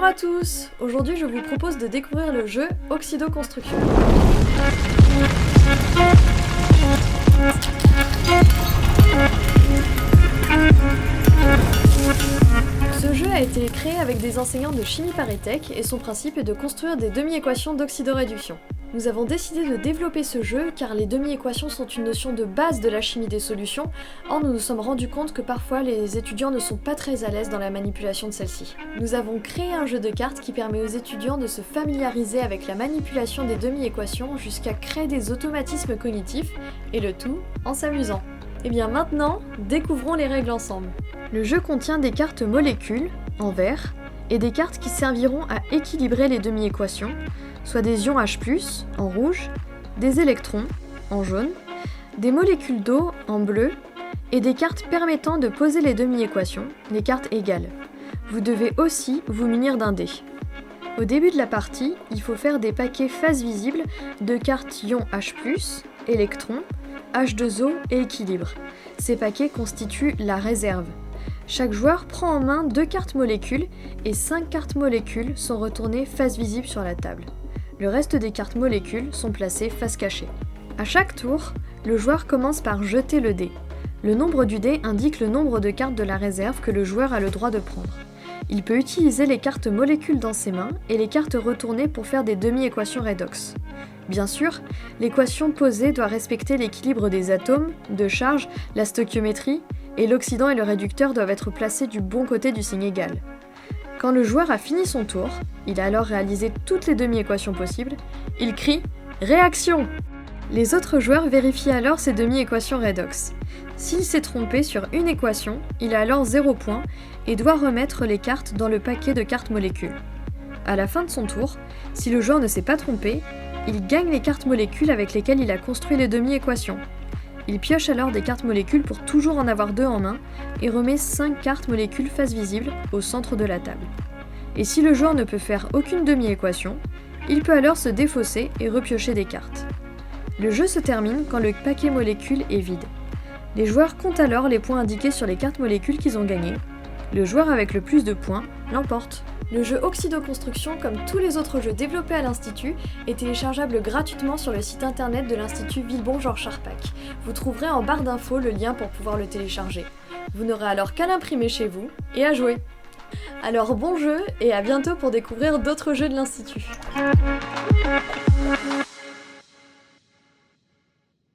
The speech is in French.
Bonjour à tous! Aujourd'hui je vous propose de découvrir le jeu Oxido Construction. Ce jeu a été créé avec des enseignants de chimie Paris-Tech et son principe est de construire des demi-équations d'oxydoréduction. Nous avons décidé de développer ce jeu car les demi-équations sont une notion de base de la chimie des solutions. Or, nous nous sommes rendus compte que parfois les étudiants ne sont pas très à l'aise dans la manipulation de celles-ci. Nous avons créé un jeu de cartes qui permet aux étudiants de se familiariser avec la manipulation des demi-équations jusqu'à créer des automatismes cognitifs, et le tout en s'amusant. Et bien maintenant, découvrons les règles ensemble. Le jeu contient des cartes molécules, en vert, et des cartes qui serviront à équilibrer les demi-équations, soit des ions H+, en rouge, des électrons, en jaune, des molécules d'eau, en bleu, et des cartes permettant de poser les demi-équations, les cartes égales. Vous devez aussi vous munir d'un dé. Au début de la partie, il faut faire des paquets face visible de cartes ions H+, électrons, H2O et équilibre. Ces paquets constituent la réserve. Chaque joueur prend en main 2 cartes molécules et 5 cartes molécules sont retournées face visible sur la table. Le reste des cartes molécules sont placées face cachée. À chaque tour, le joueur commence par jeter le dé. Le nombre du dé indique le nombre de cartes de la réserve que le joueur a le droit de prendre. Il peut utiliser les cartes molécules dans ses mains et les cartes retournées pour faire des demi-équations redox. Bien sûr, l'équation posée doit respecter l'équilibre des atomes, de charge, la stoichiométrie, et l'oxydant et le réducteur doivent être placés du bon côté du signe égal. Quand le joueur a fini son tour, il a alors réalisé toutes les demi-équations possibles, il crie « Réaction !» Les autres joueurs vérifient alors ces demi-équations redox. S'il s'est trompé sur une équation, il a alors 0 point et doit remettre les cartes dans le paquet de cartes molécules. À la fin de son tour, si le joueur ne s'est pas trompé, il gagne les cartes molécules avec lesquelles il a construit les demi-équations. Il pioche alors des cartes molécules pour toujours en avoir 2 en main et remet 5 cartes molécules face visible au centre de la table. Et si le joueur ne peut faire aucune demi-équation, il peut alors se défausser et repiocher des cartes. Le jeu se termine quand le paquet molécule est vide. Les joueurs comptent alors les points indiqués sur les cartes molécules qu'ils ont gagnées. Le joueur avec le plus de points l'emporte. Le jeu Oxido Construction, comme tous les autres jeux développés à l'Institut, est téléchargeable gratuitement sur le site internet de l'Institut Villebon-Georges Charpak. Vous trouverez en barre d'infos le lien pour pouvoir le télécharger. Vous n'aurez alors qu'à l'imprimer chez vous et à jouer. Alors bon jeu et à bientôt pour découvrir d'autres jeux de l'Institut.